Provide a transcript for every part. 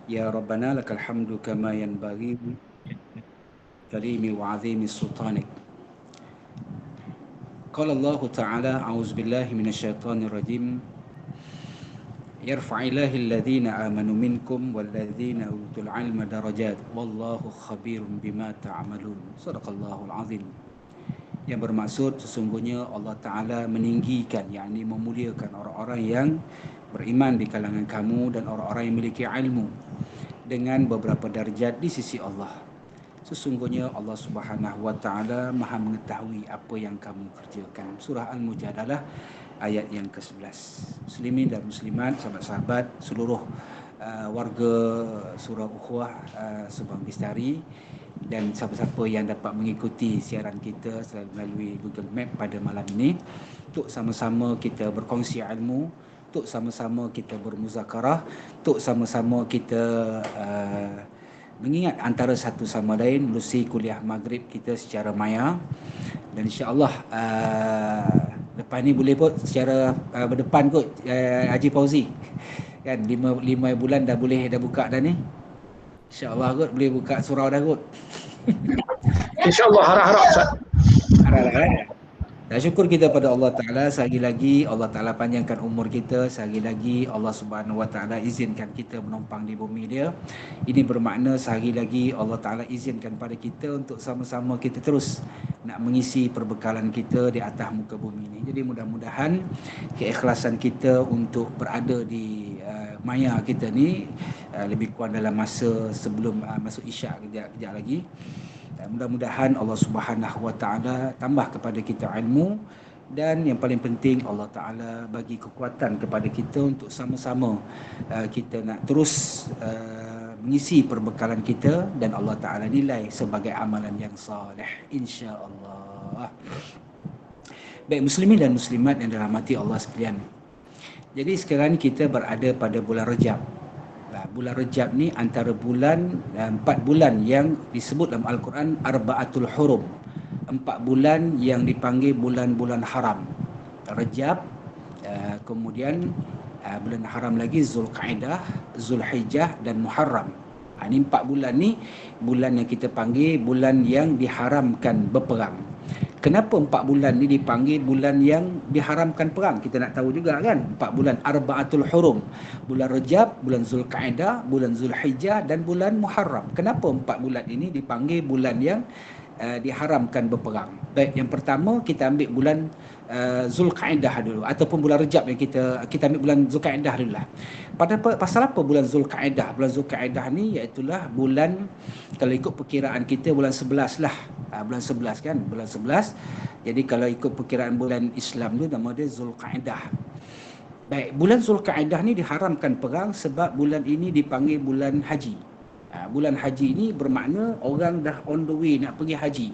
Ya Rabbana lakal hamdu kama yanbaghi karimi wa azimi sultanik. Qala Allah Ta'ala, a'udzu billahi minasyaitonir rajim. Yarfa'illahu alladhina amanu minkum walladhina utul ilma darajat wallahu khabirun bima ta'malun. Sadaqallahul azim. Yang bermaksud sesungguhnya Allah Ta'ala meninggikan, yakni memuliakan orang-orang yang beriman di kalangan kamu dan orang-orang yang memiliki ilmu dengan beberapa darjat di sisi Allah. Sesungguhnya Allah Subhanahu wa taala Maha mengetahui apa yang kamu kerjakan. Surah Al-Mujadalah ayat yang ke-11. Muslimin dan muslimat, sahabat-sahabat, seluruh warga surah Ukhuwah Subang Bestari dan siapa-siapa yang dapat mengikuti siaran kita melalui Google Map pada malam ini, untuk sama-sama kita berkongsi ilmu, untuk sama-sama kita bermuzakarah, untuk sama-sama kita mengingat antara satu sama lain melalui kuliah maghrib kita secara maya. Dan insya-Allah lepas ni boleh pun secara berdepan kot Haji Fauzi. Kan 5 bulan dah boleh dah buka dah ni. Insya-Allah kot boleh buka surau dah kot. InsyaAllah harap-harap Ustaz. Harap-harap. Dan syukur kita pada Allah Ta'ala, sehari lagi Allah Ta'ala panjangkan umur kita, sehari lagi Allah Subhanahu Wa Ta'ala izinkan kita menumpang di bumi dia. Ini bermakna sehari lagi Allah Ta'ala izinkan pada kita untuk sama-sama kita terus nak mengisi perbekalan kita di atas muka bumi ini. Jadi mudah-mudahan keikhlasan kita untuk berada di maya kita ni lebih kurang dalam masa sebelum masuk isyak kejap lagi. Mudah-mudahan Allah Subhanahu Wa Taala tambah kepada kita ilmu, dan yang paling penting Allah Taala bagi kekuatan kepada kita untuk sama-sama kita nak terus mengisi perbekalan kita, dan Allah Taala nilai sebagai amalan yang soleh, insya-Allah. Baik muslimin dan muslimat yang dirahmati Allah sekalian. Jadi sekarang kita berada pada bulan Rejab. Bulan Rejab ni antara bulan 4 bulan yang disebut dalam Al-Quran Arba'atul Hurum. 4 bulan yang dipanggil bulan-bulan haram. Rejab, kemudian bulan haram lagi Zulqa'dah, Zulhijjah dan Muharram. Ini 4 bulan ni bulan yang kita panggil bulan yang diharamkan berperang. Kenapa 4 bulan ni dipanggil bulan yang diharamkan perang? Kita nak tahu juga kan. 4 bulan Arba'atul Hurum. Bulan Rejab, bulan Zulqa'dah, bulan Zulhijjah dan bulan Muharram. Kenapa 4 bulan ini dipanggil bulan yang diharamkan berperang? Baik, yang pertama kita ambil bulan Zulqa'dah dulu, ataupun bulan Rejab yang kita ambil bulan Zulqa'dah dulu lah. Pasal apa bulan Zulqa'dah? Bulan Zulqa'dah ni iaitulah bulan, kalau ikut perkiraan kita bulan 11 lah. Bulan 11 kan, bulan 11. Jadi kalau ikut perkiraan bulan Islam tu nama dia Zulqa'dah. Baik, bulan Zulqa'dah ni diharamkan perang sebab bulan ini dipanggil bulan haji. Bulan haji ni bermakna orang dah on the way nak pergi haji.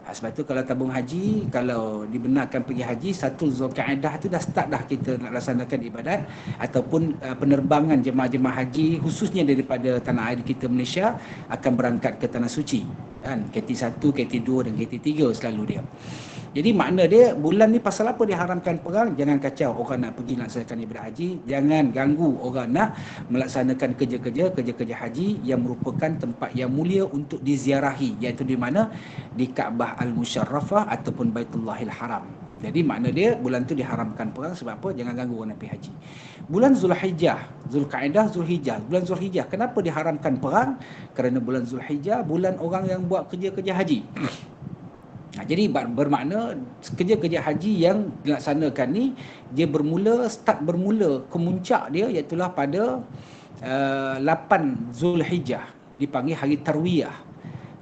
Sebab tu kalau tabung haji, kalau dibenarkan pergi haji, 1 Zulqa'dah tu dah start dah kita nak laksanakan ibadat ataupun penerbangan jemaah-jemaah haji khususnya daripada tanah air kita Malaysia akan berangkat ke tanah suci kan. KT1, KT2 dan KT3 selalu dia. Jadi makna dia bulan ni pasal apa diharamkan perang? Jangan kacau orang nak pergi laksanakan ibadat haji, jangan ganggu orang nak melaksanakan kerja-kerja haji yang merupakan tempat yang mulia untuk diziarahi, iaitu di mana? Di Kaabah Al-Musharrafah ataupun Baitullahil Haram. Jadi makna dia bulan tu diharamkan perang sebab apa? Jangan ganggu orang nak pergi haji. Bulan Zulhijjah, Zulqa'dah, Zulhijjah. Bulan Zulhijjah kenapa diharamkan perang? Kerana bulan Zulhijjah bulan orang yang buat kerja-kerja haji. Jadi bermakna kerja-kerja haji yang dilaksanakan ni dia start bermula kemuncak dia iaitulah pada 8 Zulhijjah dipanggil hari Tarwiyah.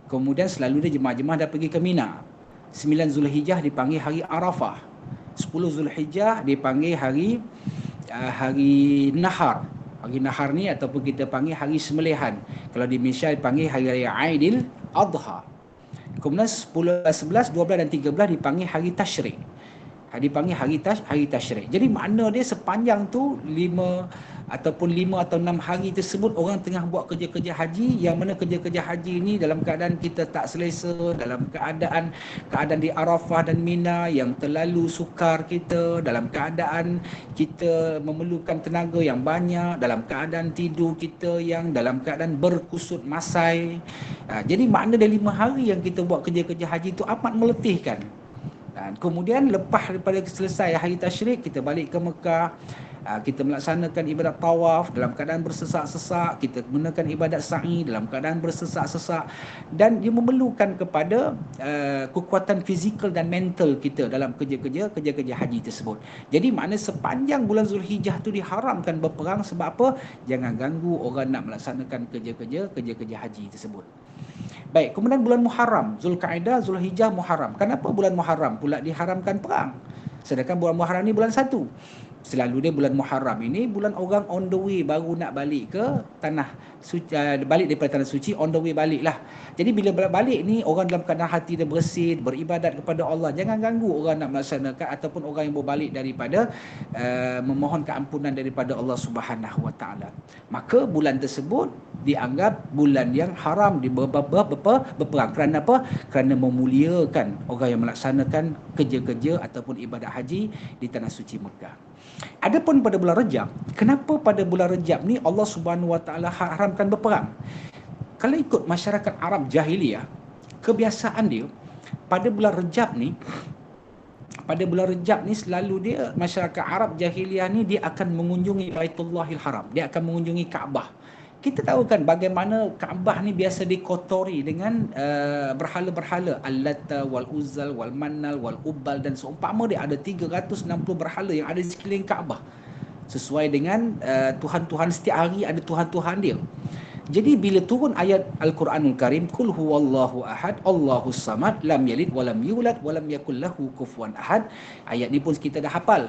Kemudian selalu dia jemaah-jemaah dah pergi ke Mina. 9 Zulhijjah dipanggil hari Arafah. 10 Zulhijjah dipanggil hari Nahar. Hari Nahar ni ataupun kita panggil hari Sembelihan. Kalau di Malaysia dipanggil hari raya Aidil Adha. Kemudian 10, 11, 12 dan 13 dipanggil hari Tashrik. Dipanggil hari Tashrik. Jadi makna dia sepanjang tu 5 ataupun 5 atau 6 hari tersebut orang tengah buat kerja-kerja haji, yang mana kerja-kerja haji ni dalam keadaan kita tak selesa, dalam keadaan di Arafah dan Mina yang terlalu sukar kita, dalam keadaan kita memerlukan tenaga yang banyak, dalam keadaan tidur kita yang dalam keadaan berkusut masai. Jadi makna dari 5 hari yang kita buat kerja-kerja haji itu amat meletihkan. Dan kemudian lepas daripada selesai hari tasyrik, kita balik ke Mekah, kita melaksanakan ibadat tawaf dalam keadaan bersesak-sesak, kita gunakan ibadat sa'i dalam keadaan bersesak-sesak, dan dia memerlukan kepada kekuatan fizikal dan mental kita dalam kerja-kerja haji tersebut. Jadi makna sepanjang bulan Zulhijjah tu diharamkan berperang. Sebab apa? Jangan ganggu orang nak melaksanakan kerja-kerja haji tersebut. Baik, kemudian bulan Muharram, Zulkaidah, Zulhijjah, Muharram. Kenapa bulan Muharram pula diharamkan perang? Sedangkan bulan Muharram ni bulan 1. Selalu dia bulan Muharram ini bulan orang on the way baru nak balik ke tanah suci, balik daripada tanah suci, on the way balik lah. Jadi bila balik ni orang dalam keadaan hati dia bersih, beribadat kepada Allah. Jangan ganggu orang nak melaksanakan ataupun orang yang berbalik daripada memohon keampunan daripada Allah Subhanahu Wa Taala. Maka bulan tersebut dianggap bulan yang haram berperang. Kerana apa? Kerana memuliakan orang yang melaksanakan kerja-kerja ataupun ibadat haji di tanah suci Mekah. Adapun pada bulan Rejab, kenapa pada bulan Rejab ni Allah Subhanahu Wa Taala haramkan berperang? Kalau ikut masyarakat Arab jahiliyah, kebiasaan dia pada bulan Rejab ni, selalu dia masyarakat Arab jahiliyah ni dia akan mengunjungi Baitullahil Haram, dia akan mengunjungi Kaabah. Kita tahu kan bagaimana Kaabah ni biasa dikotori dengan berhala-berhala, Al-Latta wal Uzzal wal Mannal wal Ubbal, dan seumpama dia ada 360 berhala yang ada di sekeliling Kaabah. Sesuai dengan tuhan-tuhan, setiap hari ada tuhan-tuhan dia. Jadi bila turun ayat Al-Quranul Karim, Qul huwallahu ahad, Allahus samad, lam yalid walam yulad walam yakul lahu kufuwan ahad. Ayat ni pun kita dah hafal.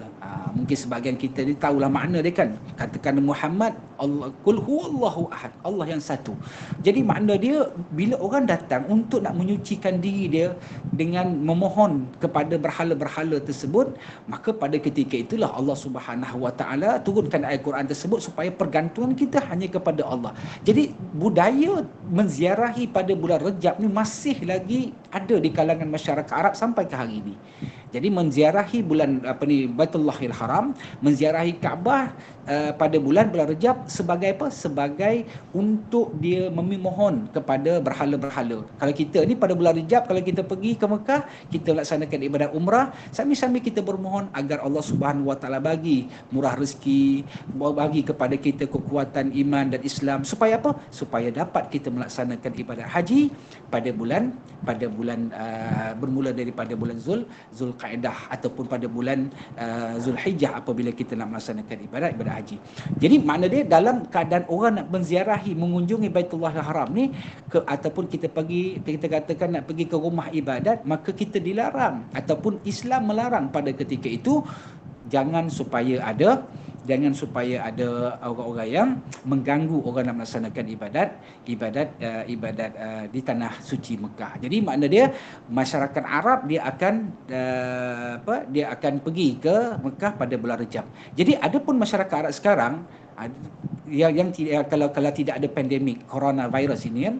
Mungkin sebahagian kita ni tahulah makna dia kan. Katakan Muhammad, Allah, Qul huwallahu ahad, Allah yang satu. Jadi makna dia bila orang datang untuk nak menyucikan diri dia dengan memohon kepada berhala-berhala tersebut, maka pada ketika itulah Allah Subhanahu Wa Taala turunkan ayat Quran tersebut supaya pergantungan kita hanya kepada Allah. Jadi budaya menziarahi pada bulan Rejab ni masih lagi ada di kalangan masyarakat Arab sampai ke hari ini. Jadi menziarahi bulan Baitullahil Haram, menziarahi Kaabah pada bulan Rejab sebagai apa? Sebagai untuk dia memohon kepada berhala-berhala. Kalau kita ni pada bulan Rejab, kalau kita pergi ke Mekah, kita laksanakan ibadat umrah, sambil-sambil kita bermohon agar Allah Subhanahu Wa Taala bagi murah rezeki, bagi kepada kita kekuatan iman dan Islam, supaya apa? Supaya dapat kita melaksanakan ibadat haji pada bulan bermula daripada bulan Zulkaidah ataupun pada bulan Zulhijjah apabila kita nak melaksanakan ibadat haji. Jadi makna dia dalam keadaan orang nak menziarahi, mengunjungi Baitullahil Haram ni ataupun kita katakan nak pergi ke rumah ibadat, maka kita dilarang ataupun Islam melarang pada ketika itu jangan supaya ada orang-orang yang mengganggu orang nak melaksanakan ibadat di tanah suci Mekah. Jadi makna dia masyarakat Arab dia akan pergi ke Mekah pada bulan Rejab. Jadi adapun masyarakat Arab sekarang yang kalau tidak ada pandemik coronavirus ini kan,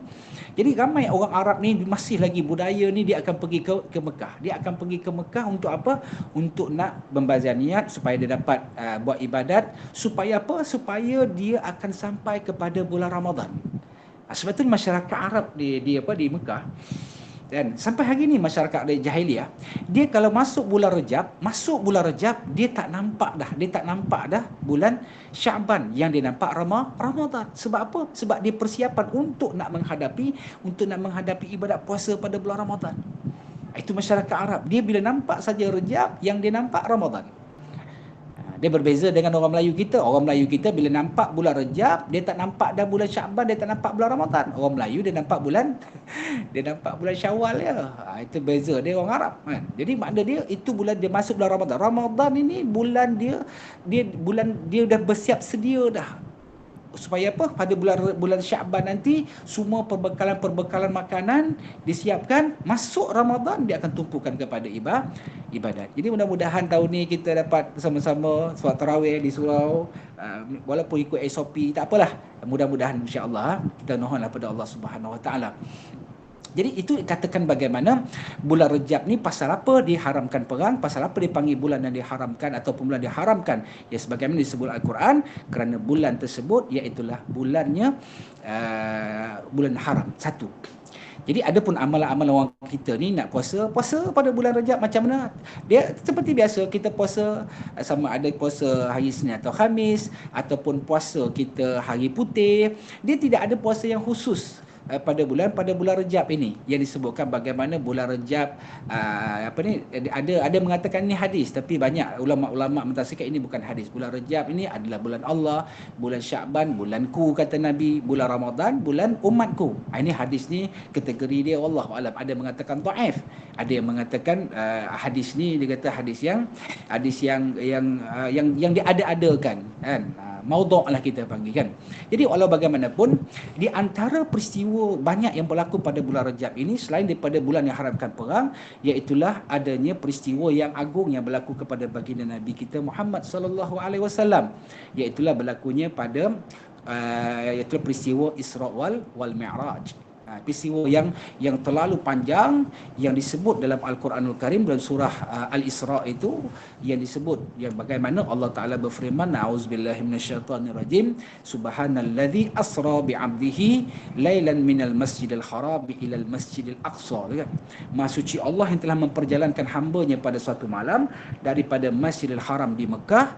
jadi ramai orang Arab ni masih lagi budaya ni dia akan pergi ke Mekah. Dia akan pergi ke Mekah untuk apa? Untuk nak membazar niat supaya dia dapat buat ibadat, supaya apa? Supaya dia akan sampai kepada bulan Ramadan. Sebab tu masyarakat Arab di Mekah, dan sampai hari ni masyarakat jahiliyah, dia kalau masuk bulan Rejab, dia tak nampak dah bulan Syaban, yang dia nampak Ramadan. Sebab apa? Sebab dia persiapan untuk nak menghadapi ibadat puasa pada bulan Ramadan. Itu masyarakat Arab. Dia bila nampak saja Rejab, yang dia nampak Ramadan. Dia berbeza dengan orang Melayu kita. Orang Melayu kita bila nampak bulan Rejab, dia tak nampak dah bulan Syaban, dia tak nampak bulan Ramadan. Orang Melayu dia nampak bulan Syawal ya. Itu beza dia orang Arab kan. Jadi makna dia itu bulan dia masuk bulan Ramadan. Ramadan ini bulan dia dah bersiap sedia dah supaya apa? Pada bulan Syaban nanti semua perbekalan makanan disiapkan, masuk Ramadan dia akan tumpukan kepada ibadat. Jadi mudah-mudahan tahun ni kita dapat bersama-sama solat tarawih di surau, walaupun ikut SOP tak apalah. Mudah-mudahan insya-Allah kita mohonlah pada Allah Subhanahu Wa Taala. Jadi itu katakan bagaimana bulan Rejab ni pasal apa diharamkan perang, pasal apa dipanggil bulan yang diharamkan ataupun bulan diharamkan. Ya sebagaimana disebut Al-Quran, kerana bulan tersebut iaitulah bulannya bulan haram. Satu. Jadi ada pun amalan-amalan orang kita ni nak puasa pada bulan Rejab macam mana? Dia seperti biasa kita puasa, sama ada puasa hari Isnin atau Khamis ataupun puasa kita hari putih. Dia tidak ada puasa yang khusus pada bulan Rejab ini yang disebutkan bagaimana bulan Rejab ada mengatakan ini hadis, tapi banyak ulama-ulama mentafsirkan ini bukan hadis. Bulan Rejab ini adalah bulan Allah, bulan Syaban bulanku kata Nabi, bulan Ramadan bulan umatku. Ini hadis ni kategori dia wallahu alam, ada mengatakan dhaif, ada yang mengatakan hadis ni dia kata hadis yang diada-adakan kan. Maudhu' lah kita panggil kan. Jadi walau bagaimanapun, di antara peristiwa banyak yang berlaku pada bulan Rejab ini selain daripada bulan yang haramkan perang, iaitulah adanya peristiwa yang agung yang berlaku kepada baginda Nabi kita Muhammad sallallahu alaihi wasallam, iaitulah berlakunya pada iaitu peristiwa Isra wal Mi'raj. Peristiwa yang terlalu panjang yang disebut dalam Al-Quranul Karim dalam surah Al-Isra itu, yang disebut yang bagaimana Allah Taala berfirman, a'udzubillahi minasyaitonirrajim, subhanalladzi asra bi'abdihi lailan minal masjidil haram ilal masjidil aqsa. Maha suci Allah yang telah memperjalankan hamba-Nya pada suatu malam daripada Masjidil Haram di Mekah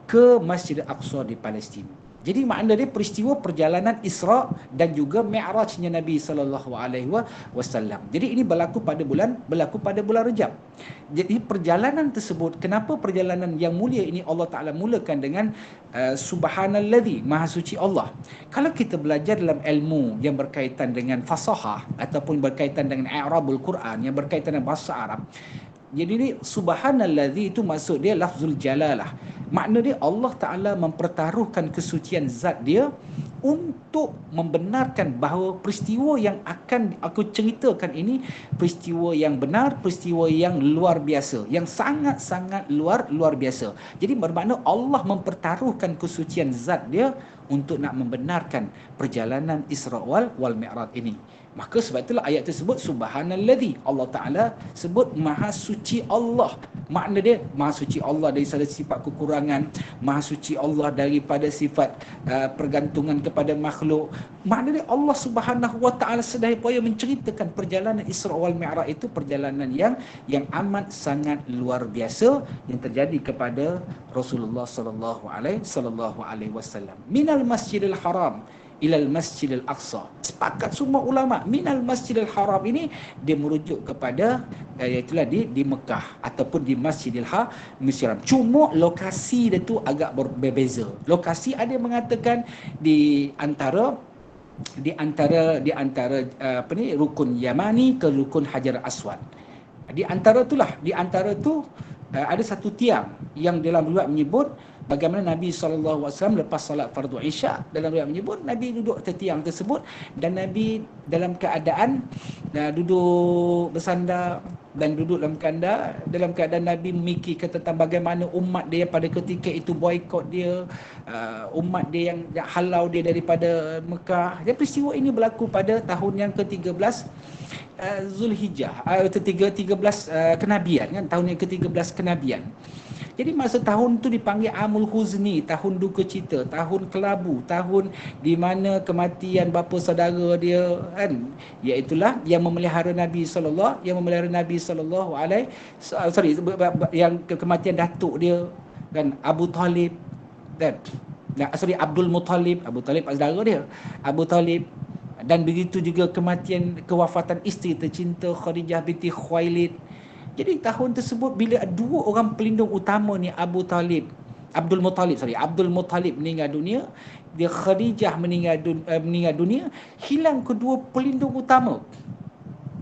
ke Masjidil Aqsa di Palestin. Jadi makna dia peristiwa perjalanan Isra dan juga Mi'rajnya Nabi sallallahu alaihi wasallam. Jadi ini berlaku pada bulan Rejab. Jadi perjalanan tersebut, kenapa perjalanan yang mulia ini Allah Taala mulakan dengan subhanalladzi, maha suci Allah. Kalau kita belajar dalam ilmu yang berkaitan dengan fasahah ataupun berkaitan dengan i'rabul Quran yang berkaitan dengan bahasa Arab, jadi ni subhanalladzi itu maksud dia lafzul jalalah. Makna dia Allah Ta'ala mempertaruhkan kesucian zat dia untuk membenarkan bahawa peristiwa yang akan aku ceritakan ini peristiwa yang benar, peristiwa yang luar biasa, yang sangat-sangat luar biasa. Jadi bermakna Allah mempertaruhkan kesucian zat dia untuk nak membenarkan perjalanan Isra wal Mi'raj ini. Maka sebab itulah ayat tersebut subhanalladzi, Allah Ta'ala sebut maha suci Allah. Makna dia maha suci Allah dari sifat kekurangan, maha suci Allah daripada sifat pergantungan kepada makhluk. Makna dia Allah Subhanahu Wa Ta'ala sedaya upaya menceritakan perjalanan Isra wal Mi'raj itu perjalanan yang amat sangat luar biasa yang terjadi kepada Rasulullah sallallahu alaihi wasallam. Minal Masjidil Haram ilal Masjidil Aqsa. Sepakat semua ulama, minal Masjidil Haram ini dia merujuk kepada iaitulah di Mekah ataupun di Masjidil Haram. Cuma lokasi dia tu agak berbeza. Lokasi ada yang mengatakan di antara rukun Yamani ke rukun Hajar Aswad. Di antara tu ada satu tiang yang dalam riwayat menyebut bagaimana Nabi SAW lepas salat fardu Isya, dalam riwayat menyebut Nabi duduk atas tiang tersebut dan Nabi dalam keadaan duduk bersandar dan duduk dalam keadaan Nabi memikirkan tentang bagaimana umat dia pada ketika itu boikot dia, umat dia yang halau dia daripada Mekah. Dan peristiwa ini berlaku pada tahun yang ke-13 Zulhijjah, 13 kenabian kan, tahun yang ke-13 kenabian. Jadi masa tahun tu dipanggil Amul Huzni, tahun duka cita, tahun kelabu, tahun di mana kematian bapa saudara dia kan, iaitulah yang memelihara Nabi sallallahu yang kematian datuk dia kan, Abu Talib dan Abdul Muttalib, Abu Talib saudara dia, Abu Talib. Dan begitu juga kewafatan isteri tercinta Khadijah binti Khuwailid. Jadi tahun tersebut bila dua orang pelindung utama ni Abdul Muttalib meninggal dunia, dia Khadijah meninggal dunia, hilang kedua pelindung utama.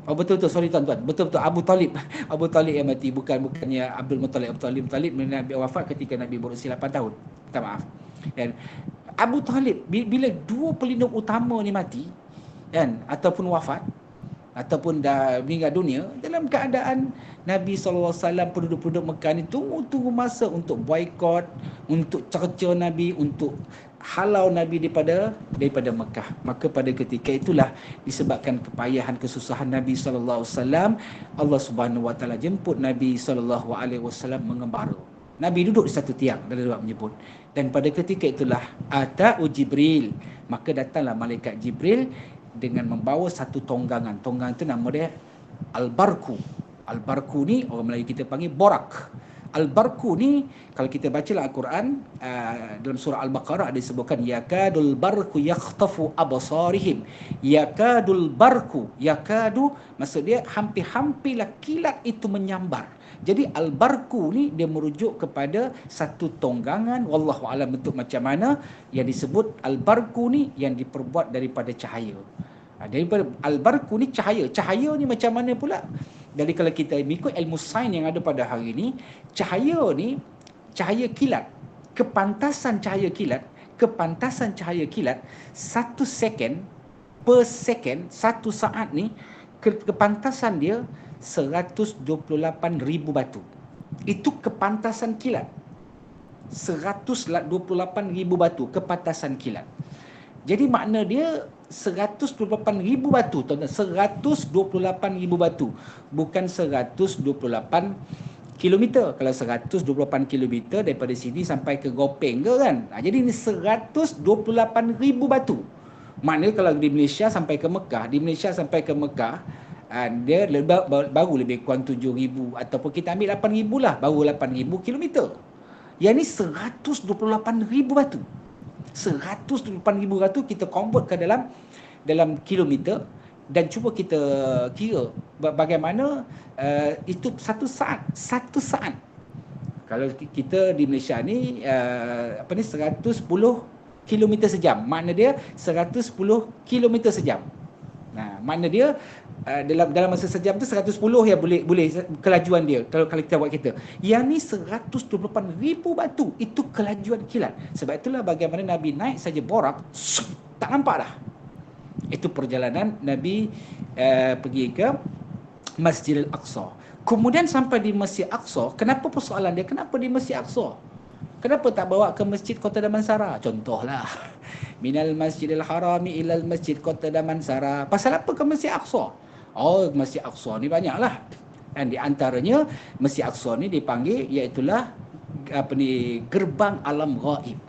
Oh betul-betul, sorry tuan-tuan. Betul-betul Abu Talib yang mati, bukannya Abdul Muttalib. Abdul Muttalib Nabi wafat ketika Nabi berusia 8 tahun. Minta maaf. Dan Abu Talib, bila dua pelindung utama ni mati kan, ataupun wafat, ataupun dah meninggal dunia, dalam keadaan Nabi SAW, penduduk-penduduk Mekah ni tunggu masa untuk boikot, untuk cerca Nabi, untuk halau Nabi daripada Mekah. Maka pada ketika itulah, disebabkan kepayahan, kesusahan Nabi SAW, Allah Subhanahu Wa Taala jemput Nabi SAW mengembara. Nabi duduk di satu tiang, dalam riwayat menyebut. Dan pada ketika itulah ata'u Jibril, maka datanglah malaikat Jibril dengan membawa satu tonggangan. Tonggangan itu nama dia Al-Barku. Al-Barku ni orang Melayu kita panggil borak. Al-Barku ni kalau kita baca dalam Al-Quran, dalam surah Al-Baqarah ada disebutkan yakadul barku yakhtafu absarihim. Yakadul barku, yakadu maksud dia hampir-hampirlah kilat itu menyambar. Jadi Al-Barku ni dia merujuk kepada satu tonggangan, wallahu alam bentuk macam mana, yang disebut Al-Barku ni yang diperbuat daripada cahaya. Daripada Al-Barku ni cahaya. Cahaya ni macam mana pula? Jadi kalau kita ikut ilmu sains yang ada pada hari ni, cahaya ni cahaya kilat. Kepantasan cahaya kilat 1 second per second, 1 saat ni kepantasan dia 128,000 batu. Itu kepantasan kilat. 128,000 batu kepantasan kilat. Jadi makna dia 128,000 batu, tuan-tuan. 128,000 batu. Bukan 128 kilometer. Kalau 128 kilometer daripada sini sampai ke Gopeng ke kan. Jadi ini 128,000 batu. Maknanya kalau di Malaysia sampai ke Mekah, dia baru lebih kurang 7,000, ataupun kita ambil 8,000 lah, baru 8,000 kilometer. Yang ni 128,000 batu. 128,000 batu kita convert ke dalam kilometer, dan cuba kita kira bagaimana itu satu saat. Kalau kita di Malaysia ni 110 kilometer sejam. Makna dia 110 kilometer sejam. Nah, makna dia dalam masa sejam tu 110 ya boleh kelajuan dia kalau kita buat kereta. Yang ni 128,000 batu, itu kelajuan kilat. Sebab itulah bagaimana Nabi naik saja borak, tak nampak dah. Itu perjalanan Nabi pergi ke Masjidil Aqsa. Kemudian sampai di Masjid Aqsa, kenapa persoalan dia? Kenapa di Masjid Aqsa? Kenapa tak bawa ke Masjid Kota Damansara? Contohlah, minal Masjidil Harami ilal Masjid Kota Damansara. Pasal apa ke Masjid Aqsa? Oh, Masjid Aqsa ni banyaklah. Dan di antaranya Masjid Aqsa ni dipanggil iaitulah gerbang alam gaib.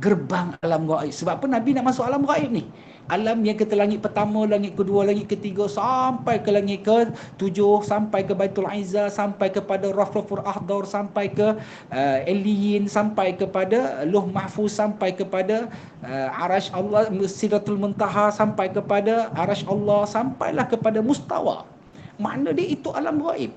Gerbang alam gaib. Sebab apa Nabi nak masuk alam gaib ni? Alam yang kata langit pertama, langit kedua, langit ketiga, sampai ke langit ke-7, sampai ke Baitul Izzah, sampai kepada Rafrafur Ahdar, sampai ke Eliyin, sampai kepada Luh Mahfuz, sampai kepada Arash Allah, Sidratul Muntaha, sampai kepada Arash Allah, sampailah kepada Mustawa. Makna dia itu alam gaib.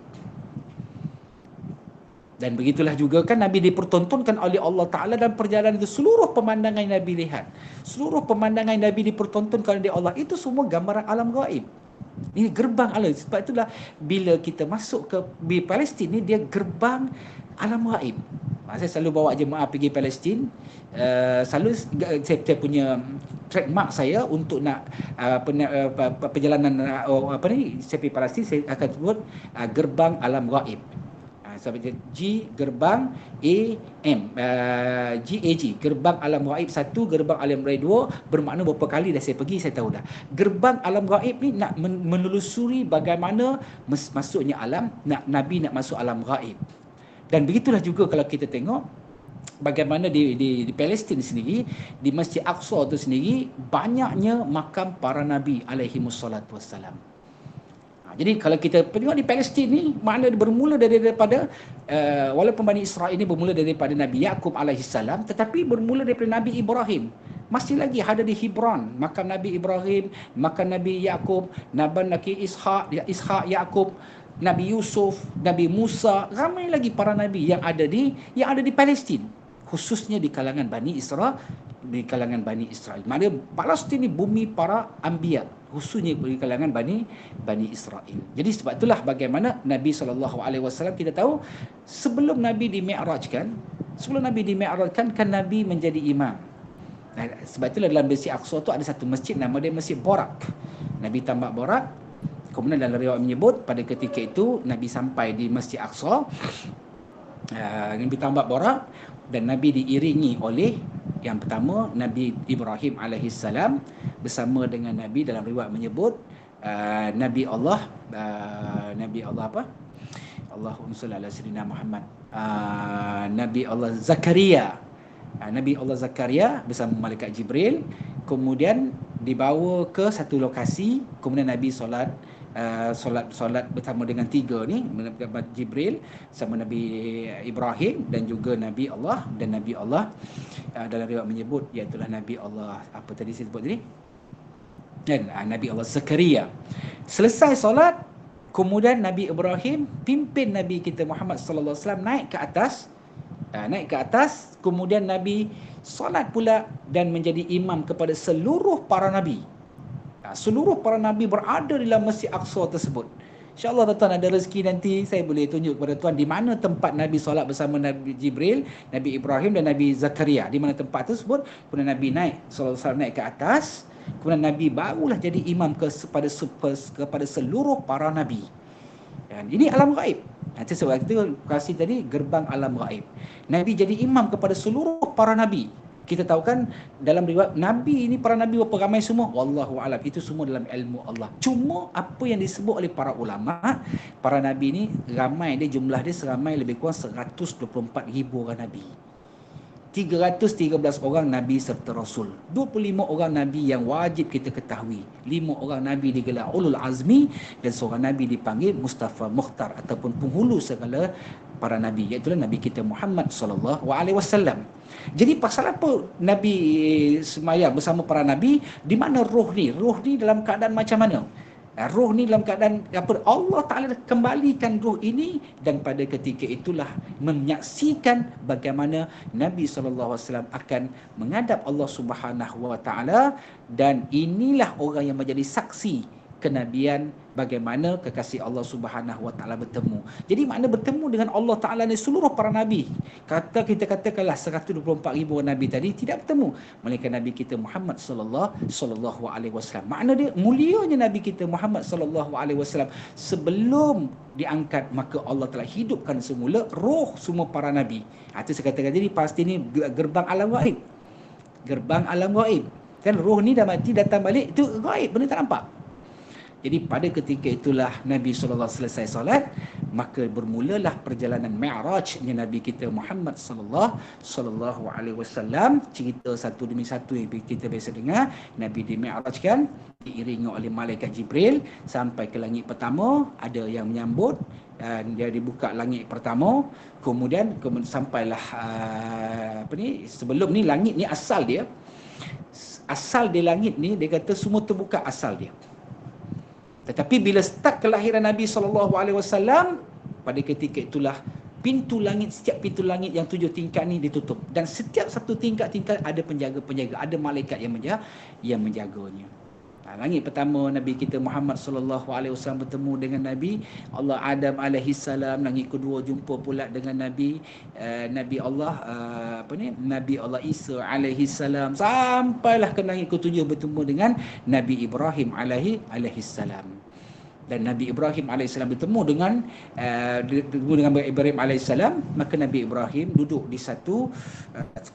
Dan begitulah juga kan Nabi dipertontonkan oleh Allah Ta'ala dalam perjalanan itu. Seluruh pemandangan Nabi lihat, seluruh pemandangan Nabi dipertontonkan oleh Allah, itu semua gambaran alam gaib. Ini gerbang alam. Sebab itulah bila kita masuk ke Palestin ni, dia gerbang alam gaib. Saya selalu bawa jemaah pergi Palestin. Selalu saya punya trademark saya untuk nak perjalanan saya pergi Palestin, saya akan sebut gerbang alam gaib. Seperti G gerbang AM, GAG gerbang alam gaib 1, gerbang alam gaib 2, bermakna berapa kali dah saya pergi, saya tahu dah. Gerbang alam gaib ni nak menelusuri bagaimana masuknya alam, Nabi nak masuk alam gaib. Dan begitulah juga kalau kita tengok bagaimana di Palestin sendiri, di Masjid Aqsa tu sendiri, banyaknya makam para Nabi alaihi wassalatu wassalam. Jadi kalau kita tengok di Palestin ni, makna bermula daripada walaupun Bani Israel ini bermula daripada Nabi Yaqub alaihissalam, tetapi bermula daripada Nabi Ibrahim. Masih lagi ada di Hebron makam Nabi Ibrahim, makam Nabi Yaqub, Nabi Ishak, Yaqub, Nabi Yusuf, Nabi Musa, ramai lagi para nabi yang ada di Palestin, khususnya di kalangan Bani Israel, Maknanya Palestin ni bumi para anbiya, khususnya di kalangan Bani Israel. Jadi sebab itulah bagaimana Nabi SAW, kita tahu sebelum Nabi dimi'rajkan kan Nabi menjadi imam. Sebab itulah dalam Masjid Aqsa tu ada satu masjid nama dia Masjid Borak. Nabi tambak Borak. Kemudian dalam riwayat menyebut pada ketika itu Nabi sampai di Masjid Aqsa, Nabi tambak Borak, dan Nabi diiringi oleh yang pertama Nabi Ibrahim alaihissalam bersama dengan Nabi, dalam riwayat menyebut Nabi Allah apa? Allahumma salli ala sayyidina Muhammad. Nabi Allah Zakaria. Nabi Allah Zakaria bersama malaikat Jibril, kemudian dibawa ke satu lokasi, kemudian Nabi solat bersama dengan tiga ni, Jibril sama Nabi Ibrahim dan juga Nabi Allah, dan Nabi Allah dalam riwayat menyebut iaitulah Nabi Allah apa tadi saya sebut tadi, dan Nabi Allah Zakaria. Selesai solat, kemudian Nabi Ibrahim pimpin Nabi kita Muhammad sallallahu alaihi wasallam naik ke atas, kemudian Nabi solat pula dan menjadi imam kepada seluruh para Nabi. Seluruh para Nabi berada di dalam Masjid Aqsa tersebut. InsyaAllah tuan-tuan ada rezeki nanti saya boleh tunjuk kepada tuan di mana tempat Nabi solat bersama Nabi Jibril, Nabi Ibrahim dan Nabi Zakaria. Di mana tempat tersebut, kemudian Nabi naik, sallallahu alaihi wasallam naik ke atas, kemudian Nabi barulah jadi imam kepada seluruh para Nabi. Dan ini alam gaib. Nanti sebab kita kasih tadi gerbang alam gaib. Nabi jadi imam kepada seluruh para Nabi. Kita tahu kan dalam riwayat Nabi ini, para Nabi berapa ramai semua? Wallahu a'lam. Itu semua dalam ilmu Allah. Cuma apa yang disebut oleh para ulama, para Nabi ini ramai dia, jumlah dia seramai lebih kurang 124,000 orang Nabi. 313 orang Nabi serta Rasul, 25 orang Nabi yang wajib kita ketahui, 5 orang Nabi digelar Ulul Azmi, dan seorang Nabi dipanggil Mustafa Mukhtar ataupun penghulu segala para Nabi, iaitu Nabi kita Muhammad SAW. Jadi pasal apa Nabi semayang bersama para Nabi? Di mana roh ni? Roh ni dalam keadaan macam mana? Roh ni dalam keadaan apa? Allah Ta'ala kembalikan roh ini, dan pada ketika itulah menyaksikan bagaimana Nabi SAW akan menghadap Allah Subhanahu Wa Ta'ala, dan inilah orang yang menjadi saksi kenabian bagaimana kekasih Allah Subhanahu Wa Ta'ala bertemu. Jadi makna bertemu dengan Allah Ta'ala ni seluruh para Nabi. Kita katakanlah 124,000 Nabi tadi tidak bertemu, melainkan Nabi kita Muhammad sallallahu alaihi wasallam. Makna dia mulianya Nabi kita Muhammad sallallahu alaihi wasallam. Sebelum diangkat, maka Allah telah hidupkan semula roh semua para Nabi. Itu saya katakan, jadi pasti ni gerbang alam gaib. Gerbang alam gaib. Kan roh ni dah mati datang balik, itu gaib, benda tak nampak. Jadi pada ketika itulah Nabi SAW selesai solat, maka bermulalah perjalanan Mi'rajnya Nabi kita Muhammad sallallahu alaihi wasallam. Cerita satu demi satu yang kita biasa dengar. Nabi di-Mi'rajkan, diiringi oleh malaikat Jibril sampai ke langit pertama, ada yang menyambut, dan dia dibuka langit pertama, kemudian sampailah sebelum ni langit ni asal dia langit ni, dia kata semua terbuka asal dia. Tetapi bila start kelahiran Nabi SAW, pada ketika itulah pintu langit, setiap pintu langit yang 7 tingkat ni ditutup, dan setiap satu tingkat-tingkat ada penjaga-penjaga, ada malaikat yang menjaganya. Langit pertama Nabi kita Muhammad SAW bertemu dengan Nabi Allah Adam alaihissalam. Langit kedua jumpa pula dengan Nabi Allah Nabi Allah Isa alaihissalam, sampailah ke langit ketujuh bertemu dengan Nabi Ibrahim alaihissalam. Dan Nabi Ibrahim AS bertemu dengan Ibrahim AS, maka Nabi Ibrahim duduk di satu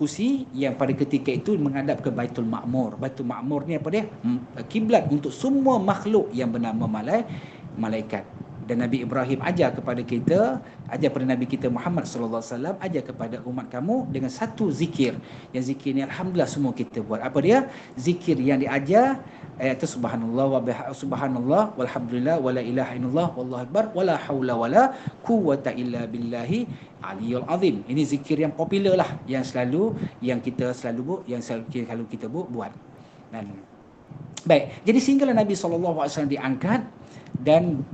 kursi yang pada ketika itu menghadap ke Baitul Ma'mur. Baitul Ma'mur ni apa dia? Kiblat untuk semua makhluk yang bernama malaikat. Dan Nabi Ibrahim ajar kepada kita, ajar kepada Nabi kita Muhammad sallallahu alaihi wasallam, ajar kepada umat kamu dengan satu zikir. Yang zikir ni alhamdulillah semua kita buat. Apa dia? Zikir yang diajar iaitu subhanallah walhamdulillah wala ilaha illallah wallahu akbar wala haula wala quwwata illa billahi aliyul azim. Ini zikir yang popular lah, yang kita selalu kita buat. Dan baik, jadi sehinggalah Nabi sallallahu alaihi wasallam diangkat, dan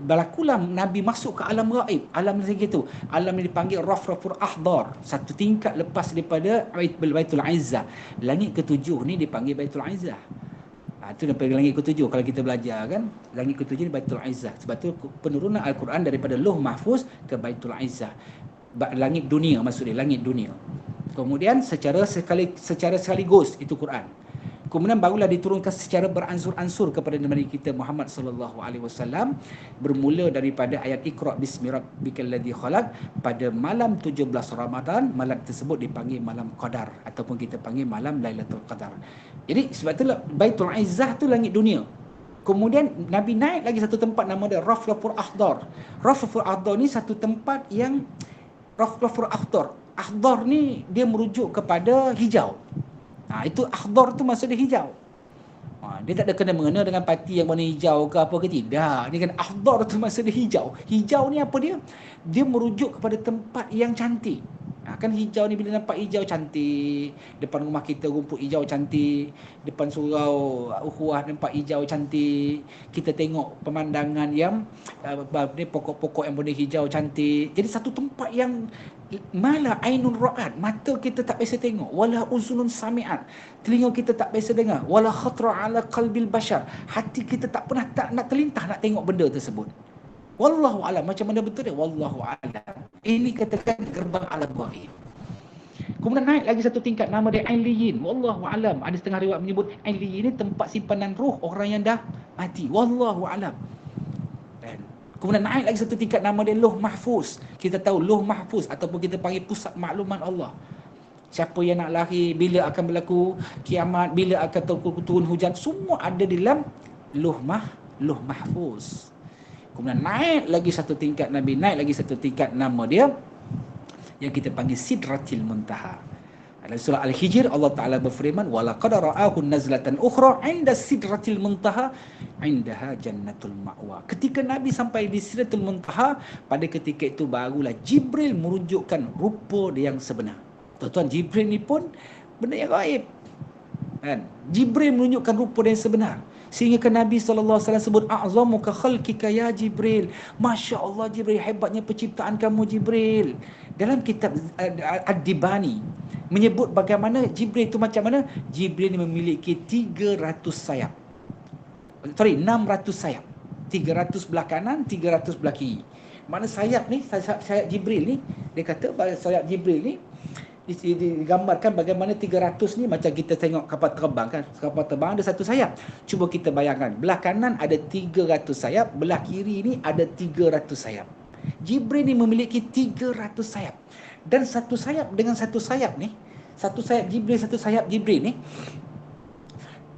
berlakulah Nabi masuk ke alam gaib. Alam itu, alam yang dipanggil Rafrafur Ahdar, satu tingkat lepas daripada Baitul Izzah. Langit ketujuh ni dipanggil Baitul Izzah. Itu daripada langit ketujuh. Kalau kita belajar kan, langit ketujuh ni Baitul Izzah. Sebab tu penurunan Al-Quran daripada Lauh Mahfuz ke Baitul Izzah. Langit dunia, maksudnya langit dunia. Kemudian secara sekaligus itu Quran. Kemudian barulah diturunkan secara beransur-ansur kepada Nabi kita Muhammad sallallahu alaihi wasallam, bermula daripada ayat Iqra bismi rabbikal ladzi khalaq pada malam 17 Ramadan. Malam tersebut dipanggil malam Qadar ataupun kita panggil malam Lailatul Qadar. Jadi sebab itulah Baitul Izzah tu langit dunia. Kemudian Nabi naik lagi satu tempat nama dia Rafraful Akhdar. Rafraful Akhdar ni satu tempat yang Rafraful Akhdar. Akhdar ni dia merujuk kepada hijau. Itu akhdar tu maksud dia hijau. Dia tak ada kena-mengena dengan parti yang warna hijau ke apa ke, tidak. Dia kan akhdar tu maksud dia hijau. Hijau ni apa dia? Dia merujuk kepada tempat yang cantik. Kan hijau ni bila nampak hijau cantik, depan rumah kita rumput hijau cantik, depan surau ukhuwah nampak hijau cantik, kita tengok pemandangan yang pokok-pokok yang warna hijau cantik. Jadi satu tempat yang mala ainun ra'at, mata kita tak biasa tengok, wala uzunun sami'at, telinga kita tak biasa dengar, wala khatra ala qalbil bashar, hati kita tak pernah tak nak terlintah nak tengok benda tersebut. Wallahu alam, macam mana betul dia? Wallahu alam. Ini katakan gerbang alam ghaib. Kemudian naik lagi satu tingkat, nama dia Ailiyin. Wallahu alam. Ada setengah riwayat menyebut Ailiyin ini tempat simpanan roh orang yang dah mati. Wallahu alam. Dan kemudian naik lagi satu tingkat, nama dia Lauh Mahfuz. Kita tahu Lauh Mahfuz ataupun kita panggil pusat maklumat Allah. Siapa yang nak lahir, bila akan berlaku kiamat, bila akan turun hujan, semua ada di dalam Lauh Mahfuz. Kemudian naik lagi satu tingkat, Nabi naik lagi satu tingkat, nama dia yang kita panggil Sidratil Muntaha. Dalam surah Al-Hijr Allah Ta'ala berfirman, walaqad ra'ahu nazlatan ukhra 'inda Sidratil Muntaha 'indaha jannatul ma'wa. Ketika Nabi sampai di Sidratul Muntaha, pada ketika itu barulah Jibril merunjukkan rupa dia yang sebenar. Tuan-tuan, Jibril ni pun benda yang gaib. Kan? Jibril menunjukkan rupa dia yang sebenar. Sehingga ke Nabi SAW sebut, a'zamuka khalqika ya Jibril. Masya Allah Jibril, hebatnya penciptaan kamu Jibril. Dalam kitab Ad-Dibani menyebut bagaimana Jibril itu macam mana. Jibril ini memiliki 300 sayap. 600 sayap. 300 belah kanan, 300 belah kiri. Mana sayap ni, sayap Jibril ni, dia kata sayap Jibril ni digambarkan bagaimana 300 ni macam kita tengok kapal terbang kan. Kapal terbang ada satu sayap. Cuba kita bayangkan, belah kanan ada 300 sayap, belah kiri ni ada 300 sayap. Jibril ni memiliki 300 sayap. Dan satu sayap dengan satu sayap ni, satu sayap Jibril ni,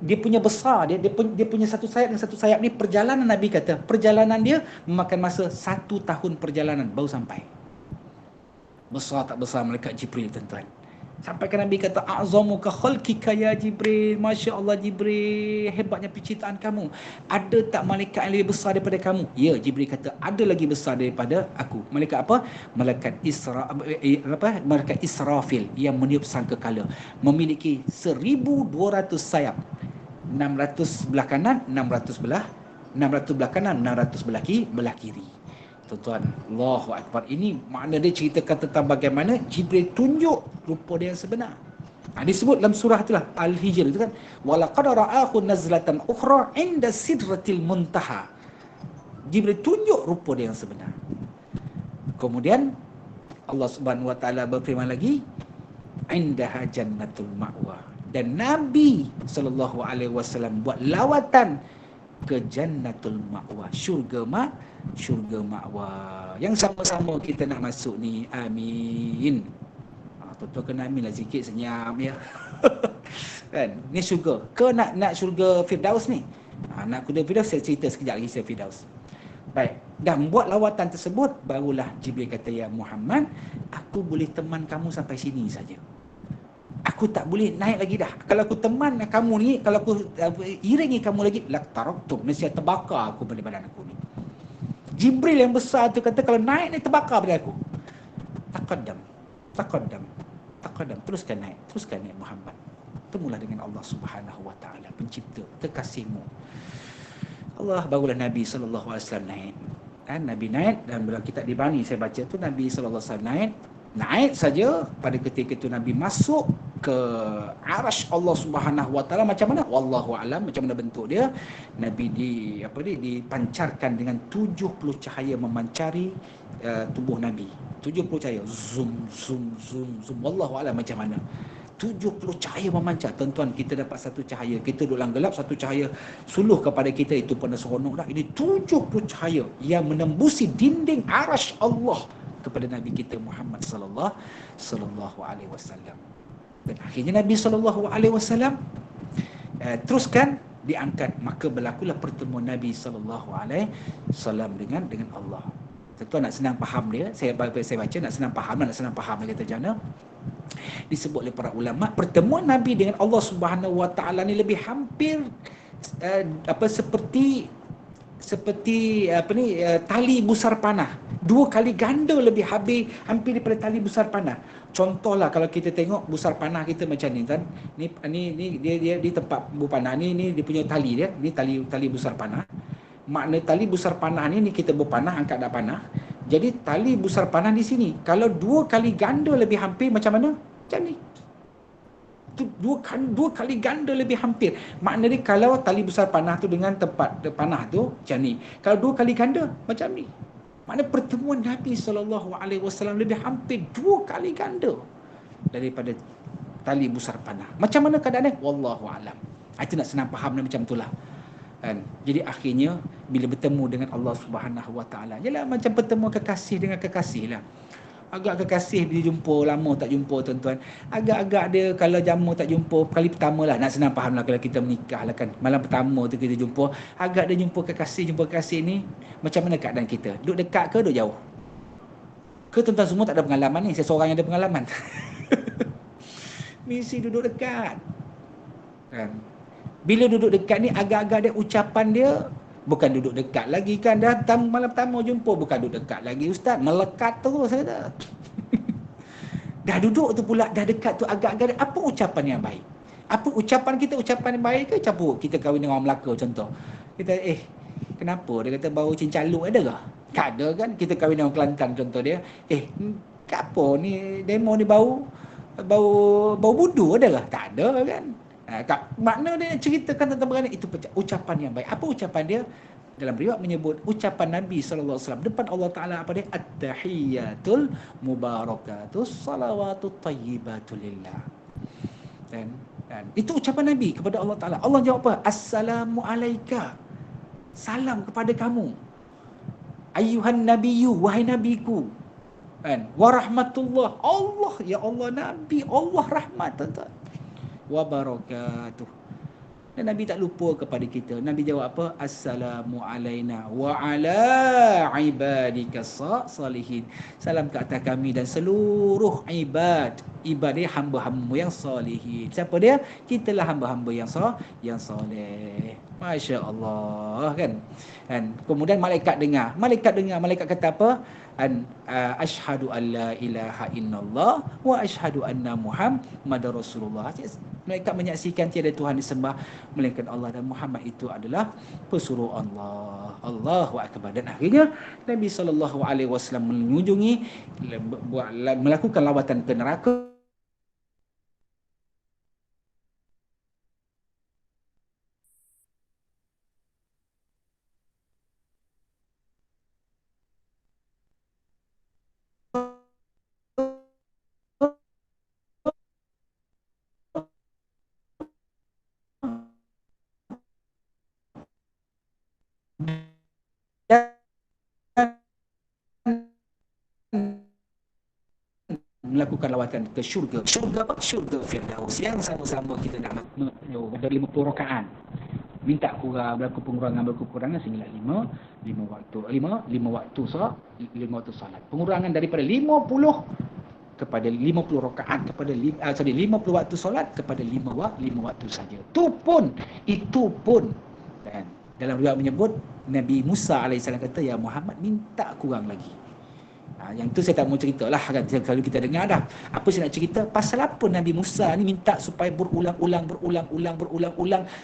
dia punya besar, dia punya satu sayap dengan satu sayap ni, perjalanan Nabi kata, perjalanan dia memakan masa 1 tahun perjalanan baru sampai. Besar tak besar malaikat Jibril, tuan-tuan. Sampai kan Nabi kata, a'zamuka khalqika ya Jibril. Masya Allah Jibril, hebatnya penciptaan kamu. Ada tak malaikat yang lebih besar daripada kamu? Ya, Jibril kata, ada lagi besar daripada aku. Malaikat apa? Malaikat Israfil yang meniup sangkakala, memiliki 1200 sayap. 600 belah kanan, 600 belah kanan, 600 belah kiri. Tuan-tuan, Allahu Akbar. Ini makna dia ceritakan tentang bagaimana Jibril tunjuk rupa dia yang sebenar. Disebut dalam surah itulah Al-Hijr itu kan, walaqad ra'ahu nazlatan ukhra 'inda Sidratil Muntaha. Jibril tunjuk rupa dia yang sebenar. Kemudian Allah Subhanahu wa taala berfirman lagi, 'indaha jannatul ma'wa. Dan Nabi sallallahu alaihi wasallam buat lawatan ke Jannatul Ma'wa, syurga ma'wa yang sama-sama kita nak masuk ni. Amin. Tuan-tuan kena amin lah sikit, senyap ya. Kan, ni syurga ke nak syurga Firdaus ni. Nak kuda Firdaus, saya cerita sekejap lagi saya Firdaus. Baik, dah buat lawatan tersebut, barulah Jibril kata, ya Muhammad, aku boleh teman kamu sampai sini saja. Aku tak boleh naik lagi dah. Kalau aku teman kamu ni, kalau aku iringi kamu lagi, laqtaraktum, nescaya terbakar aku pada badan aku ni. Jibril yang besar tu kata, kalau naik ni terbakar pada aku. Taqaddam. Teruskan naik Muhammad. Temulah dengan Allah Subhanahu wa taala, pencipta, kekasihmu. Allah, barulah Nabi sallallahu alaihi wasallam naik. Dan Nabi naik, dan dalam kitab Dibani saya baca tu, Nabi sallallahu alaihi wasallam naik saja. Pada ketika itu Nabi masuk ke arasy Allah Subhanahu Wa Taala macam mana? Wallahu alam, macam mana bentuk dia. Nabi dipancarkan dengan 70 cahaya memancari tubuh Nabi. 70 cahaya zoom zoom zoom zoom, wallahu alam macam mana. 70 cahaya memancar. Tuan-tuan, kita dapat satu cahaya, kita duduk dalam gelap, satu cahaya suluh kepada kita, itu pun dah seronok dah. Ini 70 cahaya yang menembusi dinding arasy Allah kepada Nabi kita Muhammad sallallahu alaihi wasallam. Dan akhirnya Nabi SAW teruskan diangkat. Maka berlakulah pertemuan Nabi SAW dengan Allah. Tentu nak senang faham dia, saya baca nak senang faham dia kata macam mana. Disebut oleh para ulama, pertemuan Nabi dengan Allah Subhanahu Wa Taala ni lebih hampir seperti tali busar panah. 2 kali ganda lebih hampir daripada tali busar panah. Contohlah kalau kita tengok busar panah kita macam ni kan. Ni dia di tempat berpanah ni dia punya tali dia. Ni tali busar panah. Makna tali busar panah ni kita berpanah, angkat dak panah. Jadi tali busar panah di sini. Kalau 2 kali ganda lebih hampir macam mana? Macam ni. Dua kali ganda lebih hampir. Maknanya kalau tali besar panah tu dengan tempat panah tu macam ni, kalau 2 kali ganda macam ni. Maknanya pertemuan Nabi SAW lebih hampir 2 kali ganda daripada tali besar panah. Macam mana keadaan dia? Wallahu alam. Itu nak senang faham macam itulah. Kan? Jadi akhirnya bila bertemu dengan Allah Subhanahu Wa Taala, yalah macam pertemuan kekasih dengan kekasih lah. Agak kekasih dia jumpa, lama tak jumpa tuan-tuan. Agak-agak dia kalau jamu tak jumpa, kali pertama lah, nak senang faham lah kalau kita menikah lah kan. Malam pertama tu kita jumpa, agak dia jumpa kekasih ni, macam mana keadaan kita? Duduk dekat ke duduk jauh? Ke tuan-tuan semua tak ada pengalaman ni? Saya seorang yang ada pengalaman. Mesti duduk dekat. Kan? Bila duduk dekat ni, agak-agak dia ucapan dia, bukan duduk dekat lagi kan. Dah malam pertama jumpa, bukan duduk dekat lagi ustaz. Melekat terus saya. Dah duduk tu pula, dah dekat tu agak-agak apa ucapan yang baik? Apa ucapan kita, ucapan yang baik ke campur? Kita kahwin dengan orang Melaka contoh. Kita kenapa? Dia kata bau cincaluk ada ke? Tak ada kan? Kita kahwin dengan orang Kelantan contoh dia. Apa ni demo ni bau budu ada ke? Tak ada kan? Makna dia ceritakan tentang bagaimana itu ucapan yang baik. Apa ucapan dia? Dalam riwayat menyebut ucapan Nabi SAW depan Allah Ta'ala apa dia? At-tahiyyatul mubarakatus salawatut tayyibatul lillah. Dan itu ucapan Nabi kepada Allah Ta'ala. Allah jawab apa? Assalamu alaika. Salam kepada kamu. Ayyuhan nabiyyu, wahai nabiku. Wa rahmatullah. Allah, ya Allah Nabi, Allah rahmat tuan-tuan. Wa barakatuh. Dan Nabi tak lupa kepada kita. Nabi jawab apa? Assalamu alaina wa ala ibadikas salihin. Salam ke atas kami dan seluruh ibadah hamba-hamba yang salihin. Siapa dia? Kitalah hamba-hamba yang soleh. Masya Allah kan. Kemudian malaikat dengar. Malaikat kata apa? Asyhadu an la ilaha illallah wa asyhadu anna Muhammadar Rasulullah. Mereka menyaksikan tiada Tuhan disembah melainkan Allah dan Muhammad itu adalah pesuruh Allah. Allahu akbar. Dan akhirnya Nabi SAW mengunjungi, melakukan lawatan ke neraka. Melakukan lawatan ke syurga. Syurga apa? Syurga Firdaus. Yang sama-sama kita nak dari 50 rakaat. Minta berlaku pengurangan sehingga 5 waktu salat. Pengurangan daripada 50 kepada 50 rakaat kepada 50 waktu solat kepada 5 waktu saja. Itu pun dan dalam riwayat menyebut Nabi Musa alaihissalam kata, ya Muhammad, minta kurang lagi. Yang tu saya tak mau ceritalah kan, kalau kita dengar dah. Apa saya nak cerita? Pasal apa Nabi Musa ni minta supaya berulang-ulang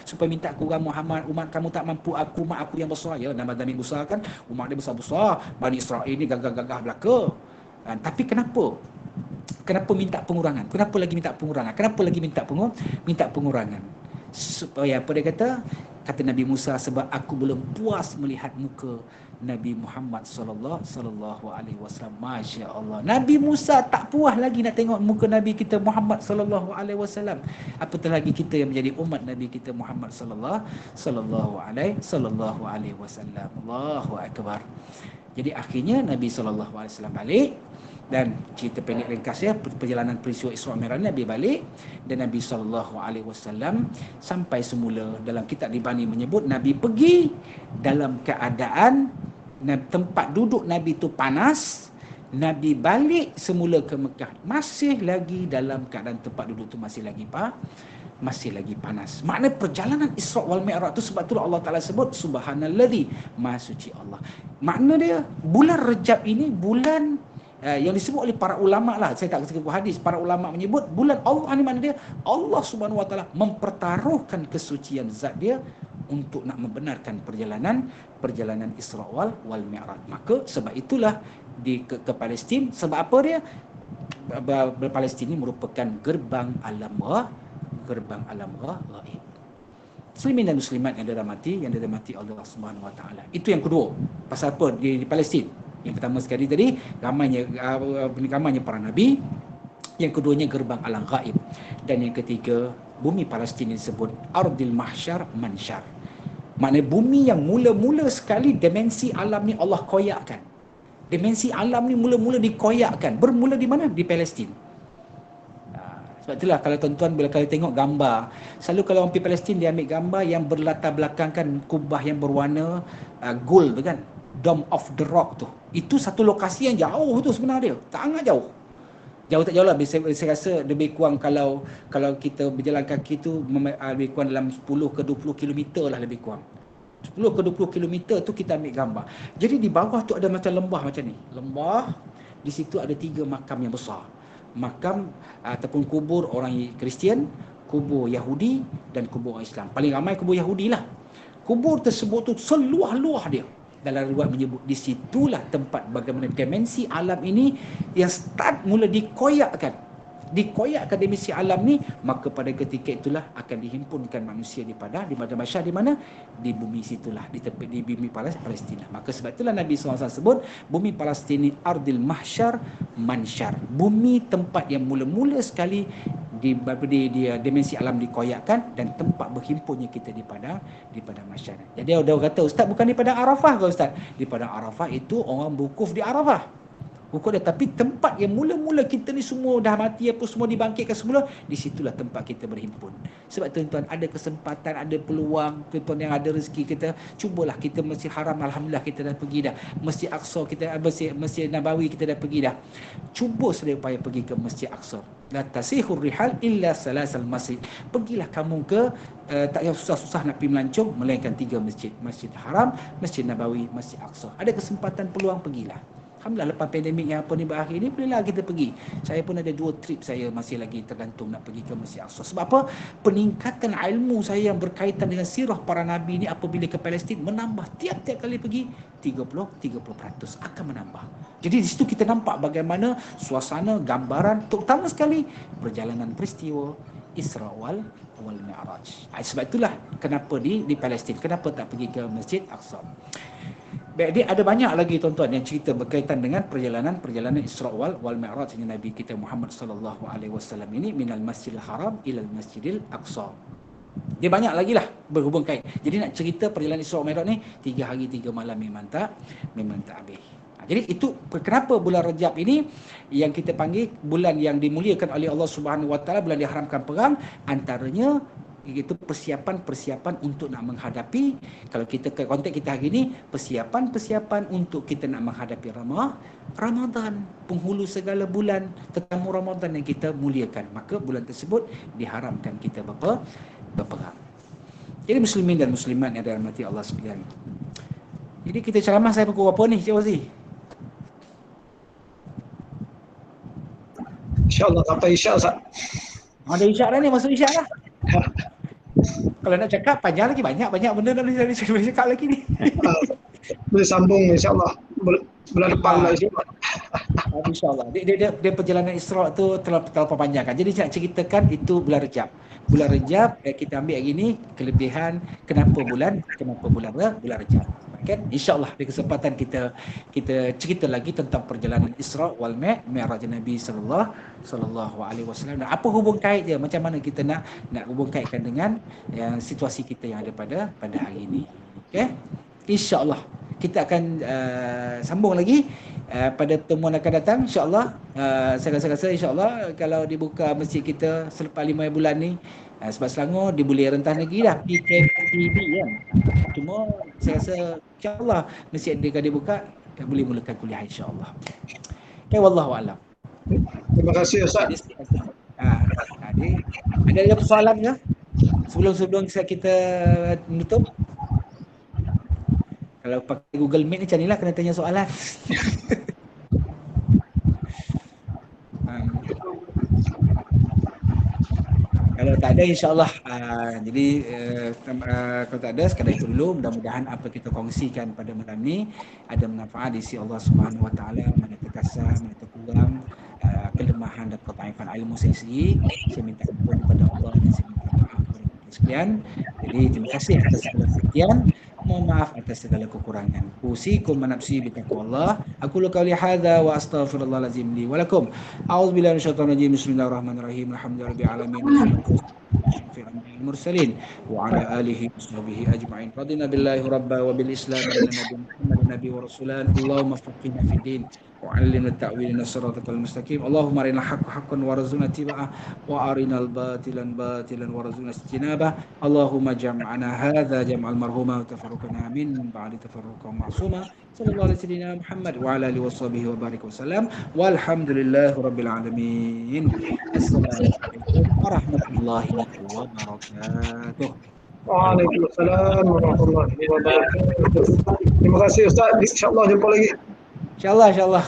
supaya minta kurang, Muhammad, umat kamu tak mampu aku, mak aku yang besar. Ya, nama Nabi Musa kan umat dia besar-besar, Bani Israel ni gagah-gagah belaka. Tapi kenapa Kenapa minta pengurangan? Kenapa lagi minta pengurangan? Kenapa lagi minta pengurangan? Supaya apa dia kata Nabi Musa, sebab aku belum puas melihat muka Nabi Muhammad sallallahu alaihi wasallam. Masya-Allah. Nabi Musa tak puas lagi nak tengok muka Nabi kita Muhammad sallallahu alaihi wasallam. Apatah lagi kita yang menjadi umat Nabi kita Muhammad sallallahu alaihi wasallam. Allahu akbar. Jadi akhirnya Nabi sallallahu alaihi wasallam balik, dan cerita pendek ringkasnya perjalanan peristiwa Isra Mi'raj, Nabi balik dan Nabi SAW sampai semula dalam kitab Ribani menyebut Nabi pergi dalam keadaan tempat duduk Nabi tu panas. Nabi balik semula ke Mekah masih lagi dalam keadaan tempat duduk tu masih lagi panas. Makna perjalanan Isra wal Mi'raj tu, sebab tu Allah Ta'ala sebut subhanalladzi, maha suci Allah. Makna dia bulan Rejab ini bulan yang disebut oleh para ulama lah, saya tak kata hadis, para ulama menyebut bulan Allah ni, mana dia Allah Subhanahu Wa Taala mempertaruhkan kesucian zat dia untuk nak membenarkan perjalanan Isra wal Mi'raj. Maka sebab itulah ke Palestin. Sebab apa dia? Palestin ini merupakan gerbang alam gaib. Muslimin dan muslimat yang dirahmati Allah Subhanahu Wa Taala. Itu yang kedua. Pasal apa di Palestin? Yang pertama sekali tadi ramainya para nabi, yang keduanya gerbang alam gaib, dan yang ketiga bumi Palestin disebut ardil mahsyar mansyar. Maknanya bumi yang mula-mula sekali dimensi alam ni Allah koyakkan. Dimensi alam ni mula-mula dikoyakkan. Bermula di mana? Di Palestin. Sebab itulah kalau tuan-tuan bila kali tengok gambar, selalu kalau orang pergi Palestin dia ambil gambar yang berlatar belakangkan kubah yang berwarna gold tu kan, Dome of the Rock tu. Itu satu lokasi yang jauh tu sebenarnya, sangat jauh. Jauh tak jauh lah, saya rasa lebih kurang kalau kita berjalan kaki tu lebih kurang dalam 10 ke 20 km lah lebih kurang. 10 ke 20 km tu kita ambil gambar. Jadi di bawah tu ada macam lembah macam ni. Lembah, di situ ada 3 makam yang besar. Makam ataupun kubur orang Kristian, kubur Yahudi dan kubur orang Islam. Paling ramai kubur Yahudi lah. Kubur tersebut tu seluah-luah dia. Dalam riwayat menyebut di situlah tempat bagaimana dimensi alam ini yang start mula dikoyakkan dimensi alam ni, maka pada ketika itulah akan dihimpunkan manusia di mahsyar, di mana? Di bumi situlah, di bumi Palestin. Maka sebab itulah Nabi SAW sebut bumi Palestin ni ardil mahsyar mansyar, bumi tempat yang mula-mula sekali di dimensi alam dikoyakkan dan tempat berhimpunnya kita di padang mahsyar. Jadi ada orang kata, ustaz bukan di padang Arafah ke ustaz? Di padang Arafah itu orang berwukuf di Arafah. Wukuf dia, tapi tempat yang mula-mula kita ni semua dah mati apa semua dibangkitkan semula, di situlah tempat kita berhimpun. Sebab tuan-tuan ada kesempatan, ada peluang, tuan-tuan yang ada rezeki kita, cubalah kita Masjid Haram, alhamdulillah kita dah pergi dah. Masjid Aqsa kita, Masjid Nabawi kita dah pergi dah. Cuba sedaya upaya pergi ke Masjid Aqsa. La tasihur rihal illa salasal masjid. Pergilah kamu ke tak payah susah-susah nak pergi melancong, melainkan 3 masjid. Masjid Haram, Masjid Nabawi, Masjid Aqsa. Ada kesempatan peluang, pergilah. Alhamdulillah lepas pandemik yang apa ni berakhir ni, bolehlah kita pergi. Saya pun ada 2 trip saya masih lagi tergantung nak pergi ke Masjid Aqsa. Sebab apa? Peningkatan ilmu saya yang berkaitan dengan sirah para nabi ni apabila ke Palestin menambah tiap-tiap kali pergi 30% akan menambah. Jadi di situ kita nampak bagaimana suasana, gambaran, terutama sekali perjalanan peristiwa Isra wal Mi'raj. Sebab itulah kenapa di Palestin, kenapa tak pergi ke Masjid Aqsa. Baik, dia ada banyak lagi tuan-tuan yang cerita berkaitan dengan perjalanan Isra wal Mi'raj dengan Nabi kita Muhammad sallallahu alaihi wasallam ini, minal Masjidil Haram ilal Masjidil Aqsa. Dia banyak lagi lah berhubung kait. Jadi nak cerita perjalanan Isra wal Mi'raj ni 3 hari 3 malam memang tak habis. Jadi itu kenapa bulan Rajab ini yang kita panggil bulan yang dimuliakan oleh Allah Subhanahu Wa Taala, bulan diharamkan perang, antaranya itu persiapan untuk nak menghadapi, kalau kita ke konteks kita hari ini, persiapan untuk kita nak menghadapi Ramadan, penghulu segala bulan tetamu Ramadan yang kita muliakan. Maka bulan tersebut diharamkan kita berperang. Jadi muslimin dan muslimat yang dirahmati Allah sekalian. Jadi kita ceramah saya pukul berapa ni Cik Wazi? InsyaAllah sampai Isyak Ustaz. Ada Isyak dah ni, masuk Isyak dah. Kalau nak cakap panjang lagi, banyak benda dah boleh cakap lagi ni. Boleh sambung insyaAllah bulan depan lah insyaAllah. InsyaAllah. Dia perjalanan Isra' tu terlalu panjang kan. Jadi nak ceritakan itu bulan Rejab. Bulan Rejab kita ambil hari ni kelebihan kenapa bulan Rejab. Kan? InsyaAllah di kesempatan kita cerita lagi tentang perjalanan Isra' wal Mi'raj Nabi sallallahu alaihi wasallam. Dan apa hubung kait dia? Macam mana kita nak hubung kaitkan dengan situasi kita yang ada pada hari ini. Okey? InsyaAllah kita akan sambung lagi pada pertemuan akan datang, insyaAllah. Saya rasa insyaAllah kalau dibuka masjid kita selepas 5 bulan ni, sebab Selangor dia boleh rentah negeri dah, PKPB kan. Cuma saya rasa insyaAllah masjid dia akan dibuka, boleh mulakan kuliah insyaAllah. Okay, wallahualam. Terima kasih Ustaz. Ada persoalan ke sebelum kita menutup? Kalau pakai Google Meet ni macam ni lah, kena tanya soalan. Kalau tak ada insyaAllah. Jadi kalau tak ada, sekadar itu dulu. Mudah-mudahan apa kita kongsikan pada malam ni ada manfaat di sisi Allah Subhanahu Wa Taala, mana terkasar, mana terkurang, kelemahan dan ketaifan ilmu saya sendiri. Saya minta ampun kepada Allah dan saya minta maaf kepada sekalian. Jadi terima kasih atas segala perhatian. Mohon maaf atas segala kekurangan. Usikum wa nafsi bi taqwallah. Aku lu qauli hadza wa astaghfirullahalazim li wa lakum. A'udzubillahi minasyaitonir rajim. Bismillahirrahmanirrahim. Alhamdulillahirabbil alamin. Mursalin wa ala alihi washabihi ajma'in. Radina billahi rabba wa bil islam Muhammad nabi wa rasulan. Allahumma faqihna fid din wa 'allimna at-ta'wil siratal mustaqim. Allahumma arina al-haqqa haqqan warzuqna ittiba'ah wa arina al-batilan batilan warzuqna ijtinabah. Allahumma jam'ana hadza jam'al marhuma wa tafarruqna min ba'di tafarruqan ma'suma. Sallallahu alaihi wasallam Muhammad wa ala alihi washabihi wa barik wasallam. Walhamdulillahi rabbil alamin. Assalamualaikum warahmatullahi wabarakatuh. Waalaikumsalam warahmatullahi wabarakatuh. Terima kasih Ustaz. InsyaAllah jumpa lagi. InsyaAllah.